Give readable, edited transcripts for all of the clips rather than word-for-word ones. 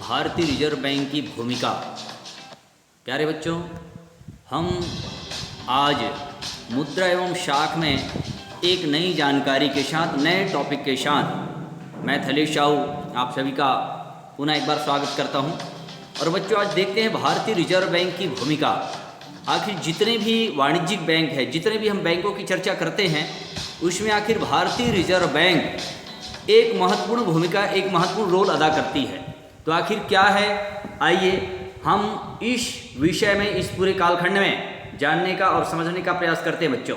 भारतीय reserve bank की भूमिका। प्यारे बच्चों, हम आज मुद्रा एवं शाख में एक नई जानकारी के साथ, नए टॉपिक के साथ मैं थलेश साहू आप सभी का पुनः एक बार स्वागत करता हूं। और बच्चों, आज देखते हैं भारतीय रिजर्व बैंक की भूमिका। आखिर जितने भी वाणिज्यिक बैंक है, जितने भी हम बैंकों की चर्चा करते हैं, उसमें आखिर भारतीय रिजर्व बैंक एक महत्वपूर्ण भूमिका, एक महत्वपूर्ण रोल अदा करती है। तो आखिर क्या है, आइए हम इस विषय में, इस पूरे कालखंड में जानने का और समझने का प्रयास करते हैं। बच्चों,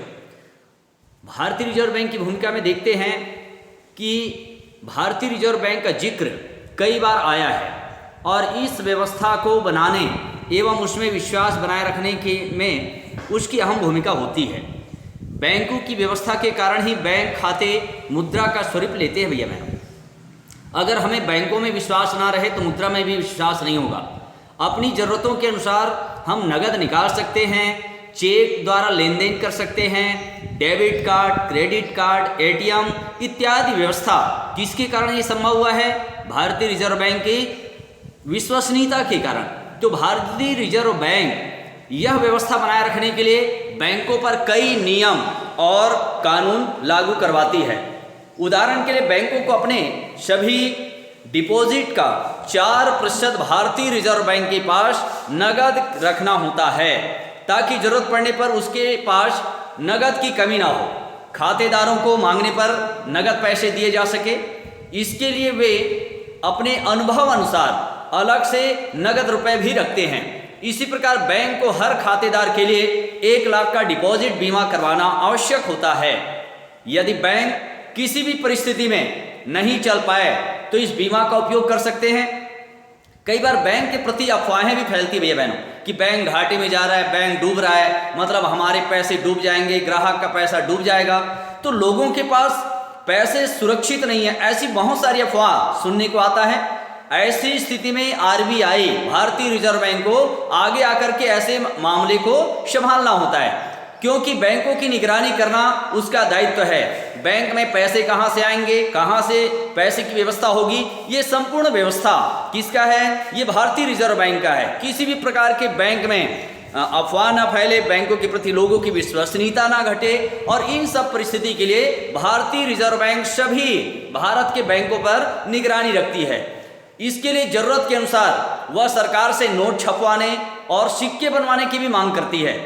भारतीय रिजर्व बैंक की भूमिका में देखते हैं कि भारतीय रिजर्व बैंक का जिक्र कई बार आया है और इस व्यवस्था को बनाने एवं उसमें विश्वास बनाए रखने के में उसकी अहम भूमिका होती है। बैंकों की व्यवस्था के कारण ही बैंक खाते मुद्रा का स्वरूप लेते हैं। भैया बहन, अगर हमें बैंकों में विश्वास ना रहे तो मुद्रा में भी विश्वास नहीं होगा। अपनी ज़रूरतों के अनुसार हम नगद निकाल सकते हैं, चेक द्वारा लेन देन कर सकते हैं, debit card, credit card, ATM इत्यादि व्यवस्था किसके कारण ये संभव हुआ है? भारतीय रिजर्व बैंक की विश्वसनीयता के कारण। तो भारतीय रिजर्व बैंक यह व्यवस्था बनाए रखने के लिए बैंकों पर कई नियम और कानून लागू करवाती है। उदाहरण के लिए, बैंकों को अपने सभी डिपॉजिट का 4% भारतीय रिजर्व बैंक के पास नगद रखना होता है, ताकि जरूरत पड़ने पर उसके पास नगद की कमी ना हो, खातेदारों को मांगने पर नगद पैसे दिए जा सके। इसके लिए वे अपने अनुभव अनुसार अलग से नगद रुपए भी रखते हैं। इसी प्रकार बैंक को हर खातेदार के लिए 1 लाख का डिपॉजिट बीमा करवाना आवश्यक होता है। यदि बैंक किसी भी परिस्थिति में नहीं चल पाए तो इस बीमा का उपयोग कर सकते हैं। कई बार बैंक के प्रति अफवाहें भी फैलती भैया बहनों कि बैंक घाटे में जा रहा है, बैंक डूब रहा है, मतलब हमारे पैसे डूब जाएंगे, ग्राहक का पैसा डूब जाएगा, तो लोगों के पास पैसे सुरक्षित नहीं है, ऐसी बहुत सारी अफवाह सुनने को आता है। ऐसी स्थिति में आरबीआई, भारतीय रिजर्व बैंक को आगे आकर के ऐसे मामले को संभालना होता है, क्योंकि बैंकों की निगरानी करना उसका दायित्व है। बैंक में पैसे कहाँ से आएंगे, कहाँ से पैसे की व्यवस्था होगी, ये संपूर्ण व्यवस्था किसका है? ये भारतीय रिजर्व बैंक का है। किसी भी प्रकार के बैंक में अफवाह ना फैले, बैंकों के प्रति लोगों की विश्वसनीयता ना घटे, और इन सब परिस्थिति के लिए भारतीय रिजर्व बैंक सभी भारत के बैंकों पर निगरानी रखती है। इसके लिए जरूरत के अनुसार वह सरकार से नोट छपवाने और सिक्के बनवाने की भी मांग करती है।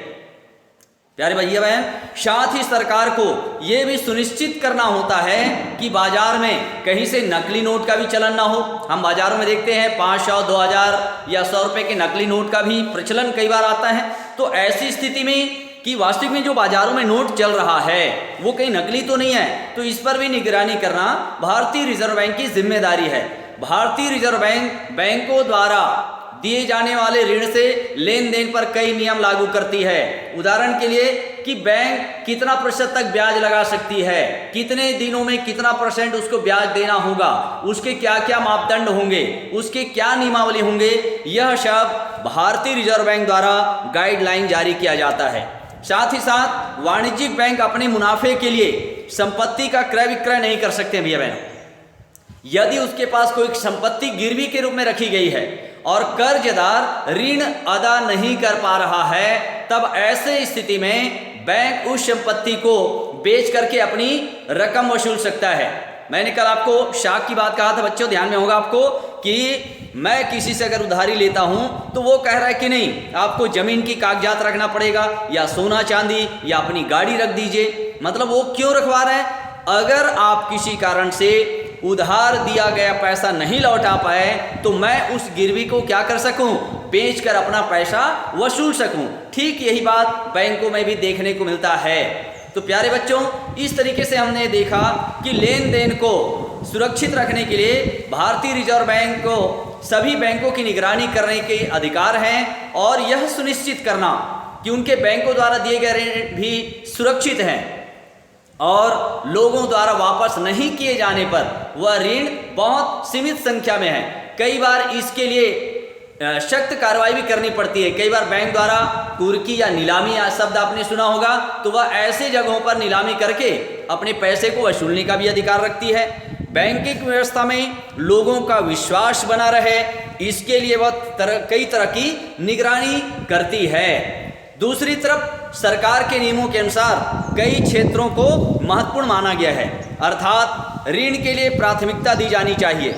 प्यारे भैया बहन, साथ ही सरकार को यह भी सुनिश्चित करना होता है कि बाजार में कहीं से नकली नोट का भी चलन ना हो। हम बाजारों में देखते हैं 500, 2000 या 100 रुपए के नकली नोट का भी प्रचलन कई बार आता है। तो ऐसी स्थिति में कि वास्तविक में जो बाजारों में नोट चल रहा है वो कहीं नकली तो नहीं है, तो इस पर भी निगरानी करना भारतीय रिजर्व बैंक की जिम्मेदारी है। भारतीय रिजर्व बैंक बैंकों द्वारा दिए जाने वाले ऋण से लेन देन पर कई नियम लागू करती है। उदाहरण के लिए कि बैंक कितना प्रतिशत तक ब्याज लगा सकती है, कितने दिनों में कितना % उसको ब्याज देना होगा, उसके क्या क्या मापदंड होंगे, उसके क्या नियमावली होंगे, यह सब भारतीय रिजर्व बैंक द्वारा गाइडलाइन जारी किया जाता है। साथ ही साथ वाणिज्यिक बैंक अपने मुनाफे के लिए संपत्ति का क्रय विक्रय नहीं कर सकते भैया बहन। यदि उसके पास कोई संपत्ति गिरवी के रूप में रखी गई है और कर्जदार ऋण अदा नहीं कर पा रहा है, तब ऐसे स्थिति में बैंक उस संपत्ति को बेच करके अपनी रकम वसूल सकता है। मैंने कल आपको शाख की बात कहा था बच्चों, ध्यान में होगा आपको कि मैं किसी से अगर उधारी लेता हूं तो वो कह रहा है कि नहीं, आपको जमीन की कागजात रखना पड़ेगा, या सोना चांदी, या अपनी गाड़ी रख दीजिए। मतलब वो क्यों रखवा रहा है? अगर आप किसी कारण से उधार दिया गया पैसा नहीं लौटा पाए तो मैं उस गिरवी को क्या कर सकूं? बेचकर अपना पैसा वसूल सकूं। ठीक यही बात बैंकों में भी देखने को मिलता है। तो प्यारे बच्चों, इस तरीके से हमने देखा कि लेन देन को सुरक्षित रखने के लिए भारतीय रिजर्व बैंक को सभी बैंकों की निगरानी करने के अधिकार हैं, और यह सुनिश्चित करना कि उनके बैंकों द्वारा दिए गए ऋण भी सुरक्षित हैं और लोगों द्वारा वापस नहीं किए जाने पर वह ऋण बहुत सीमित संख्या में है। कई बार इसके लिए सख्त कार्रवाई भी करनी पड़ती है। कई बार बैंक द्वारा कुर्की या नीलामी या शब्द आपने सुना होगा, तो वह ऐसे जगहों पर नीलामी करके अपने पैसे को वसूलने का भी अधिकार रखती है। बैंकिंग व्यवस्था में लोगों का विश्वास बना रहे, इसके लिए वह कई तरह की निगरानी करती है। दूसरी तरफ सरकार के नियमों के अनुसार कई क्षेत्रों को महत्वपूर्ण माना गया है, अर्थात ऋण के लिए प्राथमिकता दी जानी चाहिए।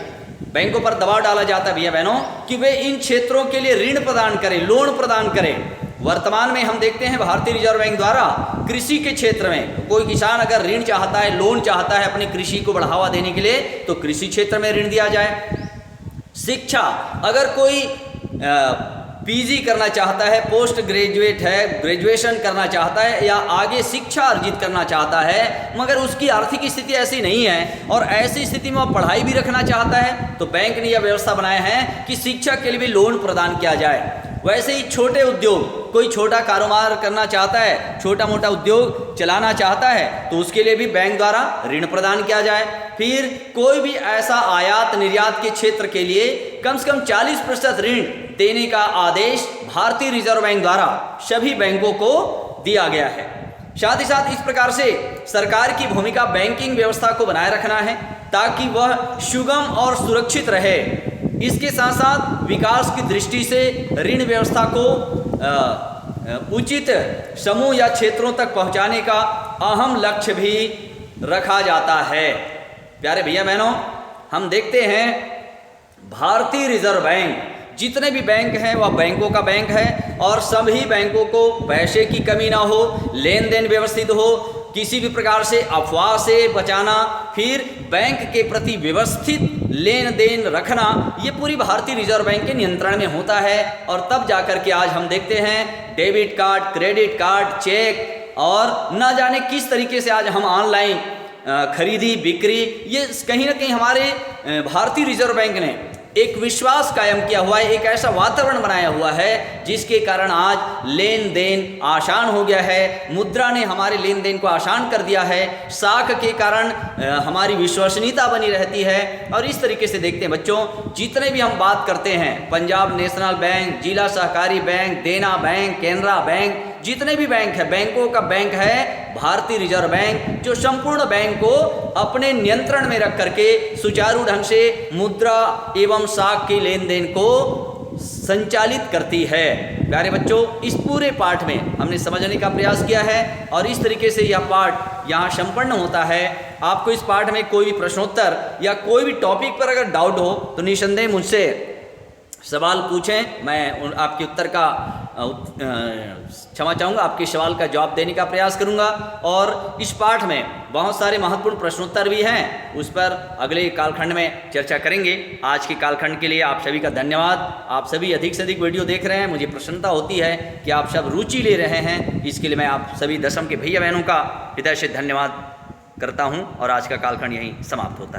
बैंकों पर दबाव डाला जाता है भैया बहनों कि वे इन क्षेत्रों के लिए ऋण प्रदान करें, लोन प्रदान करें। वर्तमान में हम देखते हैं भारतीय रिजर्व बैंक द्वारा कृषि के क्षेत्र में कोई किसान अगर ऋण चाहता है, लोन चाहता है अपनी कृषि को बढ़ावा देने के लिए, तो कृषि क्षेत्र में ऋण दिया जाए। शिक्षा, अगर कोई पीजी करना चाहता है, पोस्ट ग्रेजुएट है, ग्रेजुएशन करना चाहता है या आगे शिक्षा अर्जित करना चाहता है, मगर उसकी आर्थिक स्थिति ऐसी नहीं है और ऐसी स्थिति में वह पढ़ाई भी रखना चाहता है, तो बैंक ने यह व्यवस्था बनाया है कि शिक्षा के लिए भी लोन प्रदान किया जाए। वैसे ही छोटे उद्योग, कोई छोटा कारोबार करना चाहता है, छोटा मोटा उद्योग चलाना चाहता है, तो उसके लिए भी बैंक द्वारा ऋण प्रदान किया जाए। फिर कोई भी ऐसा आयात निर्यात के क्षेत्र के लिए कम से कम 40% ऋण देने का आदेश भारतीय रिजर्व बैंक द्वारा सभी बैंकों को दिया गया है। साथ ही साथ इस प्रकार से सरकार की भूमिका बैंकिंग व्यवस्था को बनाए रखना है ताकि वह सुगम और सुरक्षित रहे। इसके साथ साथ विकास की दृष्टि से ऋण व्यवस्था को उचित समूह या क्षेत्रों तक पहुंचाने का अहम लक्ष्य भी रखा जाता है। प्यारे भैया बहनों, हम देखते हैं भारतीय रिजर्व बैंक, जितने भी बैंक हैं वह बैंकों का बैंक है और सभी बैंकों को पैसे की कमी ना हो, लेन देन व्यवस्थित हो, किसी भी प्रकार से अफवाह से बचाना, फिर बैंक के प्रति व्यवस्थित लेन देन रखना, ये पूरी भारतीय रिजर्व बैंक के नियंत्रण में होता है। और तब जाकर के आज हम देखते हैं debit card, credit card, cheque और न जाने किस तरीके से आज हम ऑनलाइन खरीदी बिक्री, ये कहीं ना कहीं हमारे भारतीय रिजर्व बैंक ने एक विश्वास कायम किया हुआ है, एक ऐसा वातावरण बनाया हुआ है जिसके कारण आज लेन देन आसान हो गया है। मुद्रा ने हमारे लेन देन को आसान कर दिया है, साख के कारण हमारी विश्वसनीयता बनी रहती है। और इस तरीके से देखते हैं बच्चों, जितने भी हम बात करते हैं, पंजाब नेशनल बैंक, जिला सहकारी बैंक, देना बैंक, केनरा बैंक, जितने भी बैंक है, बैंकों का बैंक है भारतीय रिजर्व बैंक, जो संपूर्ण बैंक को अपने नियंत्रण में रख करके सुचारू ढंग से मुद्रा एवं साख के लेन देन को संचालित करती है। प्यारे बच्चों, इस पूरे पाठ में हमने समझने का प्रयास किया है और इस तरीके से यह पाठ यहाँ संपन्न होता है। आपको इस पाठ में कोई भी प्रश्नोत्तर या कोई भी टॉपिक पर अगर डाउट हो तो निसंदेह मुझसे सवाल पूछें, मैं आपके उत्तर का क्षमा चाहूँगा, आपके सवाल का जवाब देने का प्रयास करूँगा। और इस पाठ में बहुत सारे महत्वपूर्ण प्रश्नोत्तर भी हैं, उस पर अगले कालखंड में चर्चा करेंगे। आज के कालखंड के लिए आप सभी का धन्यवाद। आप सभी अधिक से अधिक वीडियो देख रहे हैं, मुझे प्रसन्नता होती है कि आप सब रुचि ले रहे हैं। इसके लिए मैं आप सभी दशम के भैया बहनों का हृदय से धन्यवाद करता हूँ और आज का कालखंड यहीं समाप्त होता है।